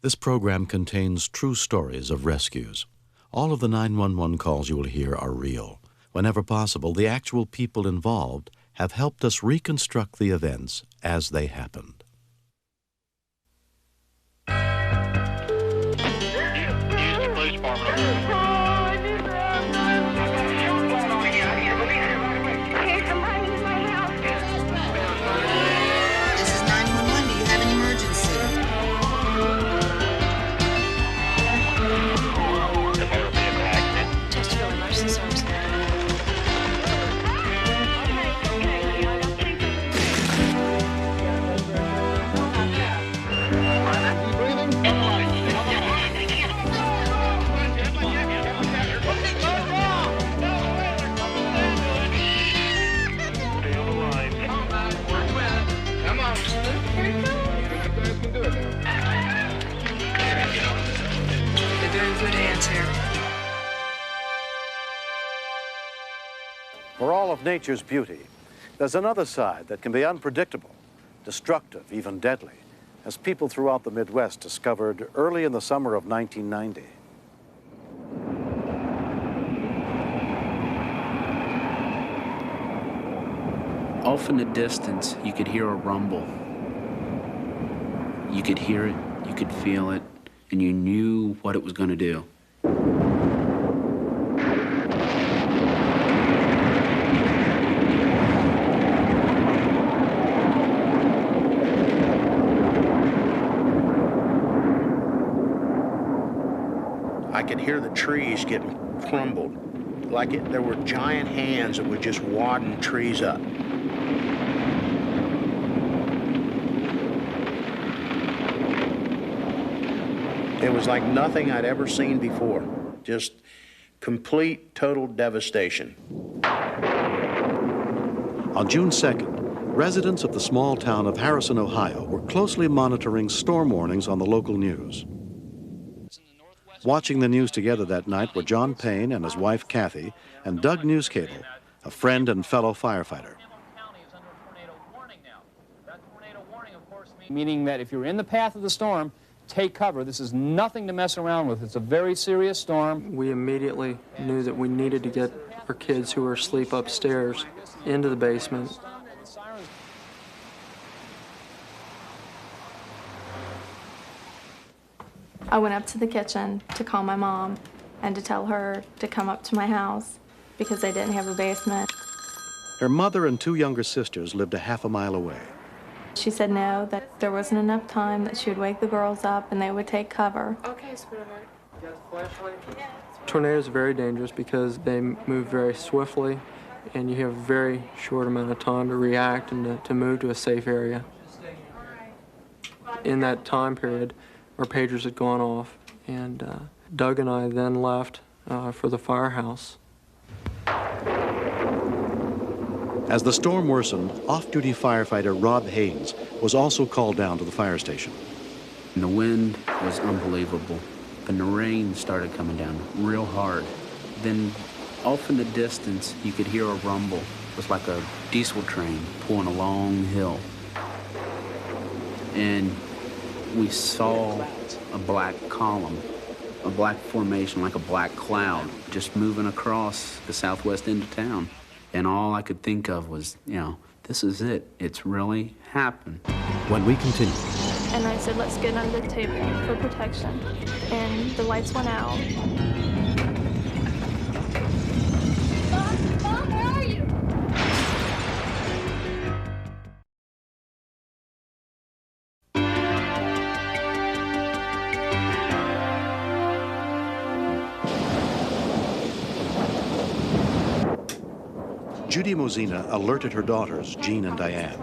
This program contains true stories of rescues. All of the 911 calls you will hear are real. Whenever possible, the actual people involved have helped us reconstruct the events as they happened. For all of nature's beauty, there's another side that can be unpredictable, destructive, even deadly, as people throughout the Midwest discovered early in the summer of 1990. Off in the distance, you could hear a rumble. You could hear it, you could feel it, and you knew what it was going to do. I could hear the trees getting crumbled, like there were giant hands that were just wadding trees up. It was like nothing I'd ever seen before. Just complete, total devastation. On June 2nd, residents of the small town of Harrison, Ohio, were closely monitoring storm warnings on the local news. Watching the news together that night were John Payne and his wife Kathy and Doug Newscable, a friend and fellow firefighter. Meaning that if you're in the path of the storm, take cover. This is nothing to mess around with. It's a very serious storm. We immediately knew that we needed to get our kids who were asleep upstairs into the basement. I went up to the kitchen to call my mom and to tell her to come up to my house because they didn't have a basement. Her mother and two younger sisters lived a half a mile away. She said no, that there wasn't enough time, that she would wake the girls up and they would take cover. Okay, sweetheart. You got a flashlight? Yeah. Tornadoes are very dangerous because they move very swiftly and you have a very short amount of time to react and to move to a safe area. In that time period, our pagers had gone off, and Doug and I then left for the firehouse. As the storm worsened, off-duty firefighter Rob Haynes was also called down to the fire station. And the wind was unbelievable, and the rain started coming down real hard. Then off in the distance, you could hear a rumble. It was like a diesel train pulling a long hill. And we saw a black column, a black formation, like a black cloud, just moving across the southwest end of town. And all I could think of was, you know, this is it. It's really happened. When we continued. And I said, let's get under the table for protection. And the lights went out. Mom, where are you? Judy Mosina alerted her daughters, Jean and Diane.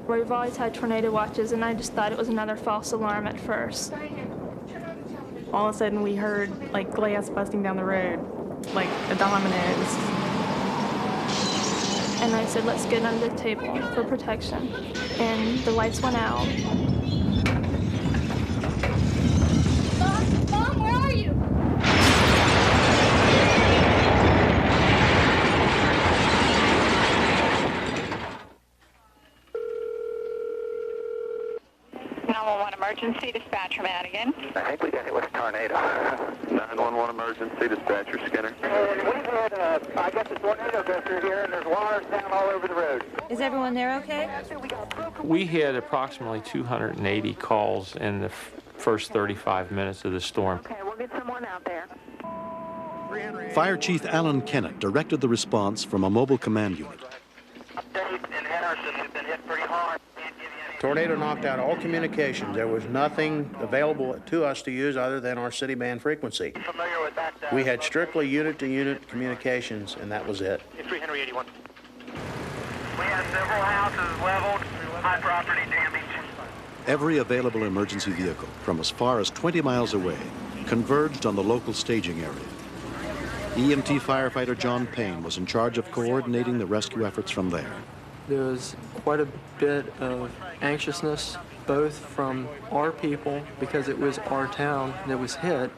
We've always had tornado watches, and I just thought it was another false alarm at first. All of a sudden, we heard, like, glass busting down the road, like the dominoes. And I said, let's get under the table for protection. And the lights went out. Mom, where are you? 911 emergency dispatcher Madigan. I think we got hit with a tornado. 911 emergency dispatcher Skinner. And we've had, I guess, a tornado go through here, and there's wires down all over the road. Is everyone there okay? We had approximately 280 calls in the first 35 minutes of the storm. Okay, we'll get someone out there. Fire Chief Alan Kennett directed the response from a mobile command unit. Update in Henderson, we've been hit pretty hard. Tornado knocked out all communications. There was nothing available to us to use other than our city band frequency. Familiar with that? We had strictly unit-to-unit communications, and that was it. 3 Henry 81. We had several houses leveled, high property damage. Every available emergency vehicle from as far as 20 miles away converged on the local staging area. EMT firefighter John Payne was in charge of coordinating the rescue efforts from there. There was quite a bit of anxiousness, both from our people, because it was our town that was hit,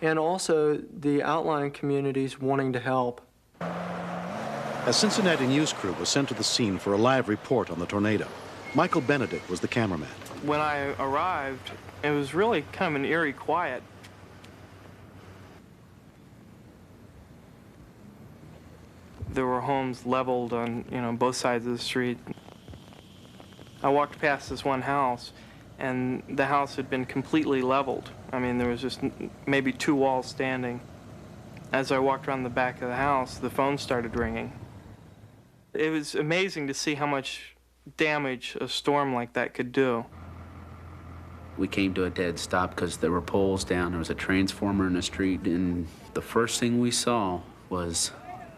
and also the outlying communities wanting to help. A Cincinnati news crew was sent to the scene for a live report on the tornado. Michael Benedict was the cameraman. When I arrived, it was really kind of an eerie quiet. There were homes leveled on, both sides of the street. I walked past this one house, and the house had been completely leveled. I mean, there was just maybe 2 walls standing. As I walked around the back of the house, the phone started ringing. It was amazing to see how much damage a storm like that could do. We came to a dead stop because there were poles down. There was a transformer in the street, and the first thing we saw was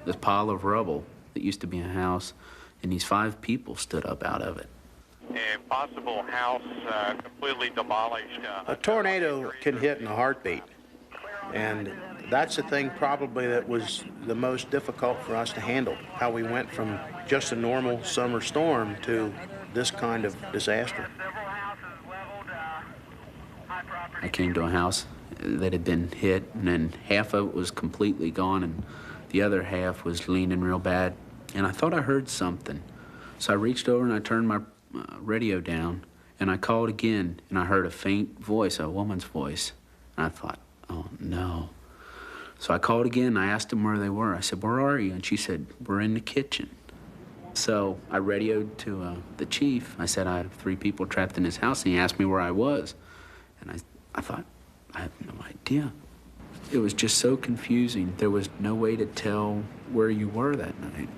this pile of rubble that used to be a house, and these 5 people stood up out of it. A possible house completely demolished. A tornado can hit in a heartbeat, and that's the thing probably that was the most difficult for us to handle, how we went from just a normal summer storm to this kind of disaster. I came to a house that had been hit, and then half of it was completely gone, and the other half was leaning real bad, and I thought I heard something. So I reached over and I turned my radio down, and I called again, and I heard a faint voice, a woman's voice. And I thought, oh no. So I called again, and I asked them where they were. I said, where are you? And she said, we're in the kitchen. So I radioed to the chief. I said, I have 3 people trapped in this house, and he asked me where I was. And I thought, I have no idea. It was just so confusing. There was no way to tell where you were that night.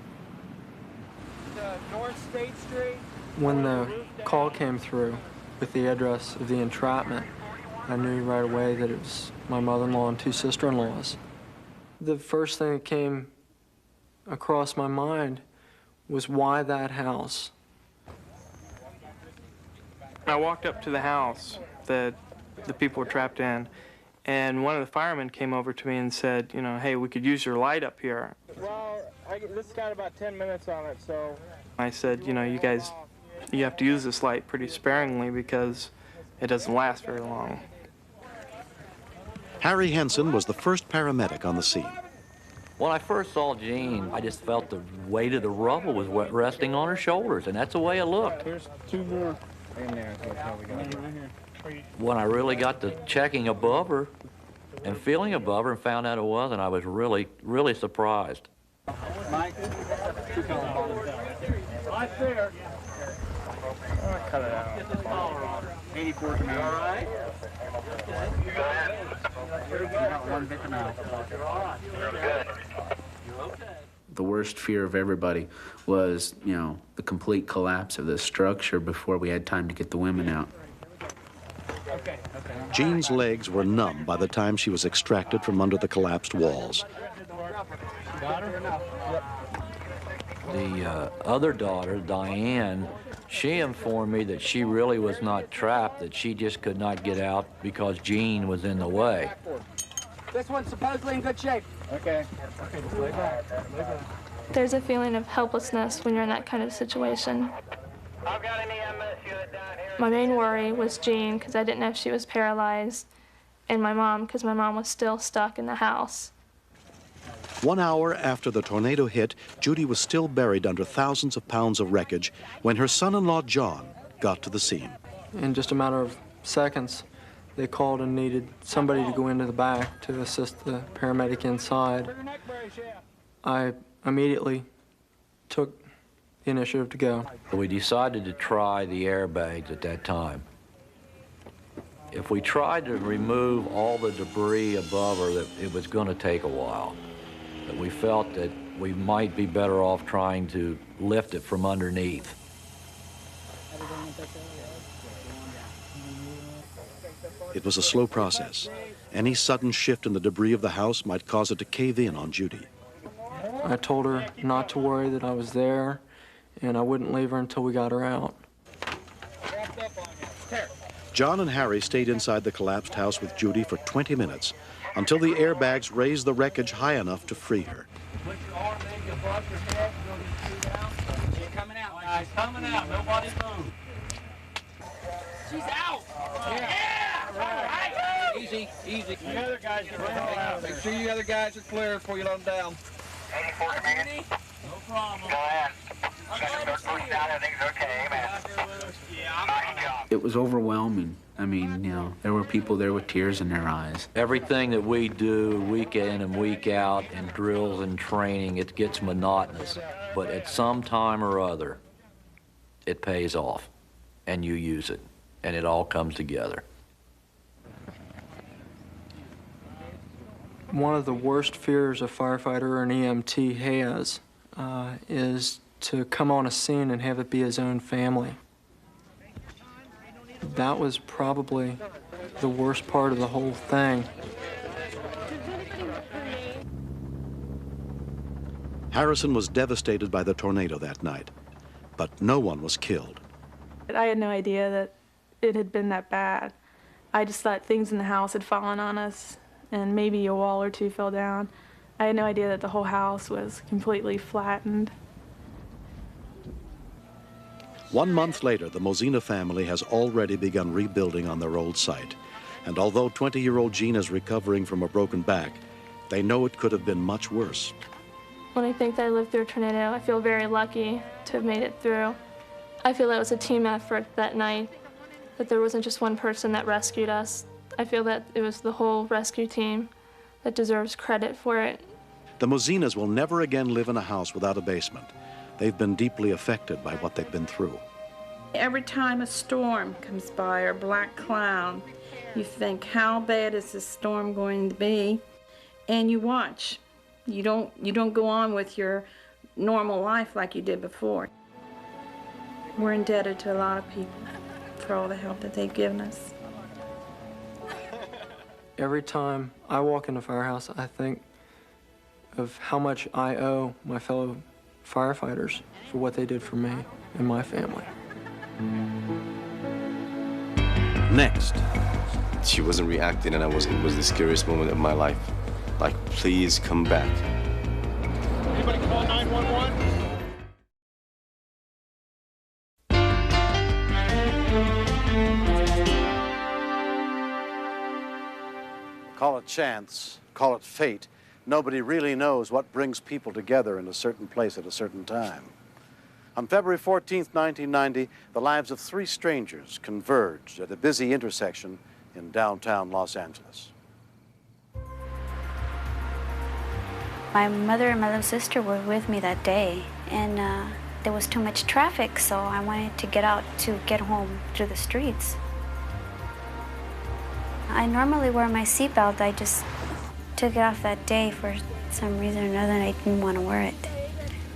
North State Street. When the call came through with the address of the entrapment, I knew right away that it was my mother-in-law and 2 sister-in-laws. The first thing that came across my mind was why that house? I walked up to the house that the people were trapped in, and one of the firemen came over to me and said, hey, we could use your light up here. Well, this got about 10 minutes on it, so... I said, you guys, you have to use this light pretty sparingly because it doesn't last very long. Harry Henson was the first paramedic on the scene. When I first saw Jean, I just felt the weight of the rubble was resting on her shoulders, and that's the way it looked. There's 2 more in there. That's how we got it. Right here. When I really got to checking above her and feeling above her and found out it wasn't, I was really, really surprised. Mike, right there. Oh, cut it out. 84 now. All right. One bit now. The worst fear of everybody was, the complete collapse of the structure before we had time to get the women out. Jean's legs were numb by the time she was extracted from under the collapsed walls. The other daughter, Diane, she informed me that she really was not trapped, that she just could not get out because Jean was in the way. This one's supposedly in good shape. Okay. There's a feeling of helplessness when you're in that kind of situation. I've got an EMS unit down here. My main worry was Jean, because I didn't know if she was paralyzed, and my mom, because my mom was still stuck in the house. 1 hour after the tornado hit, Judy was still buried under thousands of pounds of wreckage when her son-in-law, John, got to the scene. in just a matter of seconds, they called and needed somebody to go into the back to assist the paramedic inside. I immediately took the initiative to go. We decided to try the airbags at that time. If we tried to remove all the debris above her, that it was going to take a while. But we felt that we might be better off trying to lift it from underneath. It was a slow process. Any sudden shift in the debris of the house might cause it to cave in on Judy. I told her not to worry, that I was there, and I wouldn't leave her until we got her out. John and Harry stayed inside the collapsed house with Judy for 20 minutes until the airbags raised the wreckage high enough to free her. Put your arm in, your butt, your head, you're coming out, guys. Coming out. Nobody move. She's out. Yeah. Right. Easy, easy. The other guys get out. Make sure you other guys are clear before you let them down. 84 command. No problem. Go ahead. Start pushing down. Everything's okay, man. Nice job. It was overwhelming. I mean, you know, there were people there with tears in their eyes. Everything that we do week in and week out in drills and training, it gets monotonous. But at some time or other, it pays off, and you use it, and it all comes together. One of the worst fears a firefighter or an EMT has is to come on a scene and have it be his own family. That was probably the worst part of the whole thing. Harrison was devastated by the tornado that night, but no one was killed. I had no idea that it had been that bad. I just thought things in the house had fallen on us, and maybe a wall or two fell down. I had no idea that the whole house was completely flattened. 1 month later, the Mosina family has already begun rebuilding on their old site. And although 20-year-old Jean is recovering from a broken back, they know it could have been much worse. When I think that I lived through a tornado, I feel very lucky to have made it through. I feel that it was a team effort that night, that there wasn't just one person that rescued us. I feel that it was the whole rescue team that deserves credit for it. The Mosinas will never again live in a house without a basement. They've been deeply affected by what they've been through. Every time a storm comes by or a black cloud, you think, how bad is this storm going to be? And you watch. You don't go on with your normal life like you did before. We're indebted to a lot of people for all the help that they've given us. Every time I walk in a firehouse, I think of how much I owe my fellow firefighters for what they did for me and my family. Next. She wasn't reacting, and it was the scariest moment of my life. Like, please come back. Anybody call 911? Call it chance, call it fate. Nobody really knows what brings people together in a certain place at a certain time. On February 14th, 1990, the lives of 3 strangers converged at a busy intersection in downtown Los Angeles. My mother and my little sister were with me that day, and there was too much traffic, so I wanted to get out to get home through the streets. I normally wear my seatbelt. I just took it off that day for some reason or another, and I didn't want to wear it.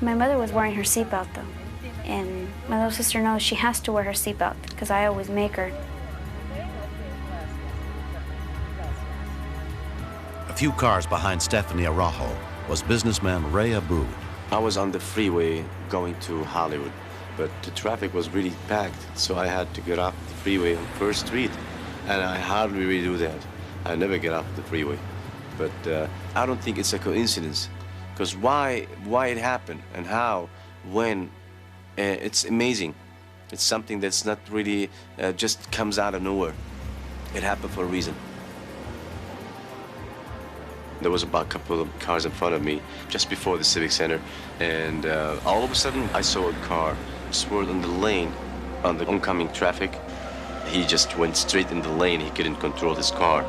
My mother was wearing her seatbelt, though, and my little sister knows she has to wear her seatbelt because I always make her. A few cars behind Stephanie Araujo was businessman Ray Abu. I was on the freeway going to Hollywood, but the traffic was really packed, so I had to get off the freeway on First Street, and I hardly really do that. I never get off the freeway. But I don't think it's a coincidence, because why it happened and how, when, it's amazing. It's something that's not really just comes out of nowhere. It happened for a reason. There was about a couple of cars in front of me just before the Civic Center, and all of a sudden I saw a car swerve on the lane on the oncoming traffic, he just went straight in the lane. He couldn't control his car.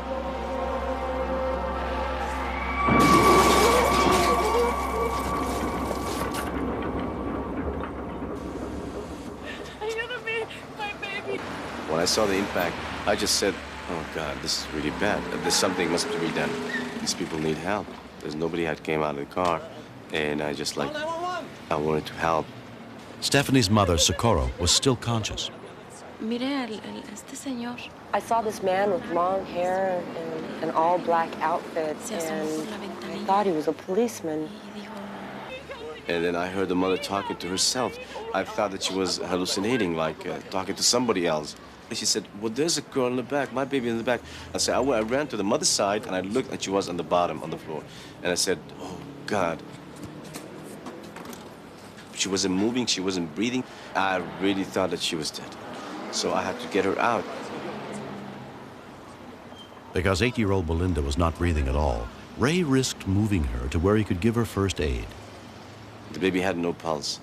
When I saw the impact, I just said, oh God, this is really bad. There's something must be done. These people need help. There's nobody had came out of the car. And I just like, I wanted to help. Stephanie's mother, Socorro, was still conscious. I saw this man with long hair and an all-black outfit, and I thought he was a policeman. And then I heard the mother talking to herself. I thought that she was hallucinating, like talking to somebody else. And she said, well, there's a girl in the back, my baby in the back. I said, I ran to the mother's side, and I looked, and she was on the bottom, on the floor. And I said, oh, God. She wasn't moving, she wasn't breathing. I really thought that she was dead. So I had to get her out. Because 8-year-old Belinda was not breathing at all, Ray risked moving her to where he could give her first aid. The baby had no pulse.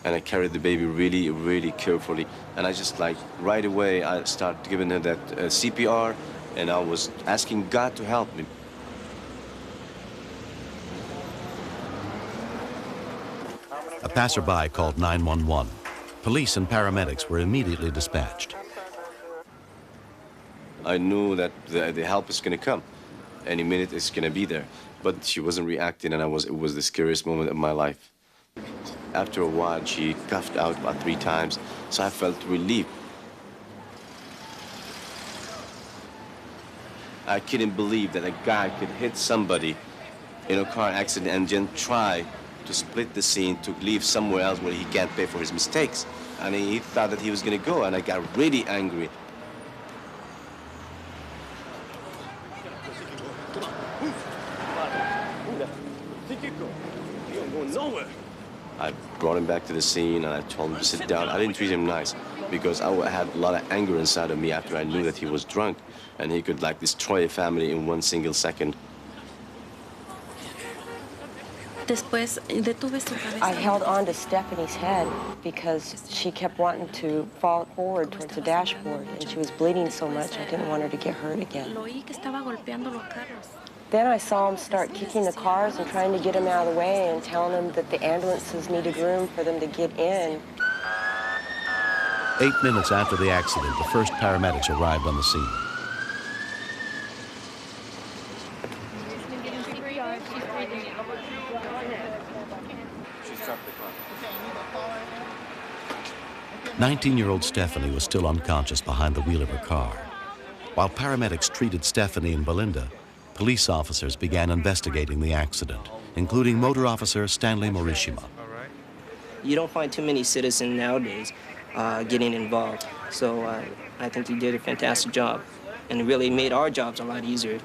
And I carried the baby really, really carefully. And I just like, right away, I started giving her that CPR, and I was asking God to help me. A passerby called 911. Police and paramedics were immediately dispatched. I knew that the help is going to come. Any minute it's going to be there. But she wasn't reacting, and it was the scariest moment of my life. After a while, she coughed out about 3 times, so I felt relief. I couldn't believe that a guy could hit somebody in a car accident and then try to split the scene to leave somewhere else where he can't pay for his mistakes. And he thought that he was going to go, and I got really angry. I brought him back to the scene, and I told him to sit down. I didn't treat him nice because I had a lot of anger inside of me after I knew that he was drunk, and he could like destroy a family in 1 single second. I held on to Stephanie's head because she kept wanting to fall forward towards the dashboard, and she was bleeding so much I didn't want her to get hurt again. Then I saw him start kicking the cars and trying to get them out of the way and telling them that the ambulances needed room for them to get in. 8 minutes after the accident, the first paramedics arrived on the scene. "19-year-old Stephanie was still unconscious behind the wheel of her car. While paramedics treated Stephanie and Belinda, police officers began investigating the accident, including motor officer Stanley Morishima. You don't find too many citizens nowadays getting involved, so I think he did a fantastic job, and it really made our jobs a lot easier,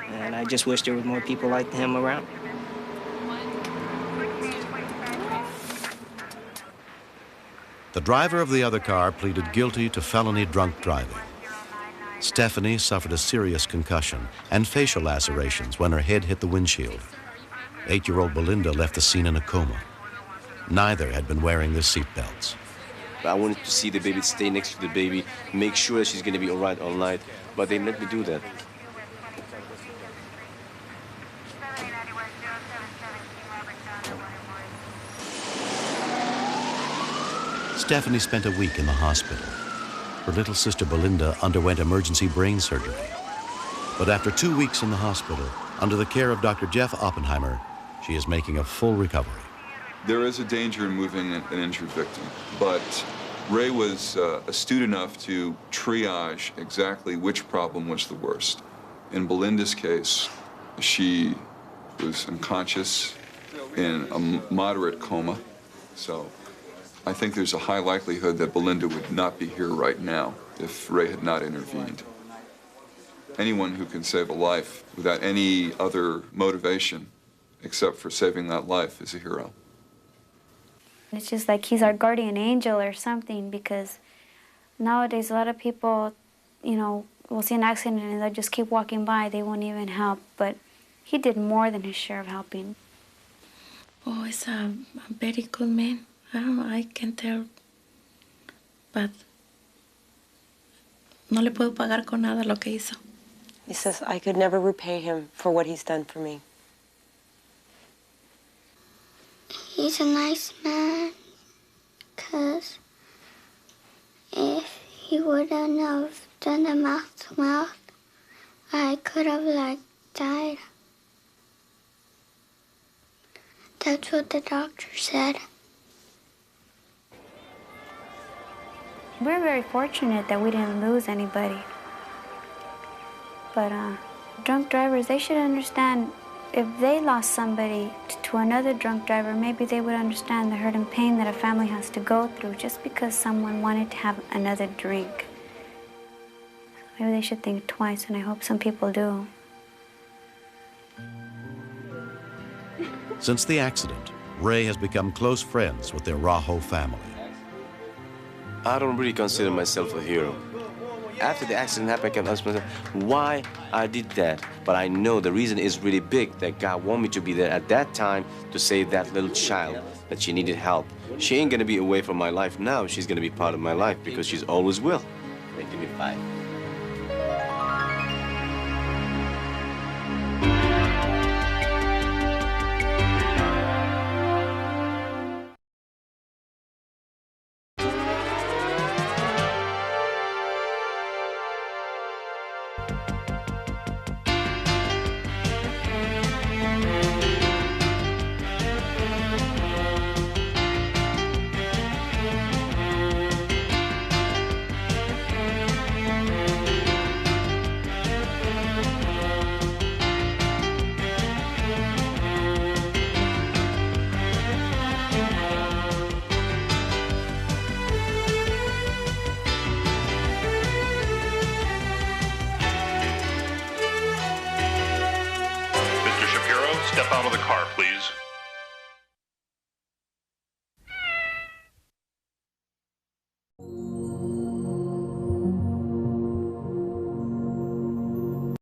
and I just wish there were more people like him around. The driver of the other car pleaded guilty to felony drunk driving. Stephanie suffered a serious concussion and facial lacerations when her head hit the windshield. 8-year-old Belinda left the scene in a coma. Neither had been wearing their seatbelts. I wanted to see the baby, stay next to the baby, make sure that she's going to be all right all night, but they let me do that. Stephanie spent a week in the hospital. Her little sister Belinda underwent emergency brain surgery. But after 2 weeks in the hospital, under the care of Dr. Jeff Oppenheimer, she is making a full recovery. There is a danger in moving an injured victim, but Ray was astute enough to triage exactly which problem was the worst. In Belinda's case, she was unconscious in a moderate coma, so I think there's a high likelihood that Belinda would not be here right now if Ray had not intervened. Anyone who can save a life without any other motivation except for saving that life is a hero. It's just like he's our guardian angel or something, because nowadays a lot of people, you know, will see an accident and they'll just keep walking by. They won't even help. But he did more than his share of helping. Oh, he's a very good man. I don't know, I can't tell. But No le puedo pagar con nada lo que hizo. He says, I could never repay him for what he's done for me. He's a nice man, 'cause if he wouldn't have done the mouth-to-mouth, I could have, died. That's what the doctor said. We're very fortunate that we didn't lose anybody. But drunk drivers, they should understand if they lost somebody to another drunk driver, maybe they would understand the hurt and pain that a family has to go through just because someone wanted to have another drink. Maybe they should think twice, and I hope some people do. Since the accident, Ray has become close friends with their Rajo family. I don't really consider myself a hero. After the accident happened, I kept asking myself why I did that. But I know the reason is really big, that God wanted me to be there at that time to save that little child, that she needed help. She ain't gonna be away from my life now. She's gonna be part of my life because she's always will. Give me 5. Step out of the car, please.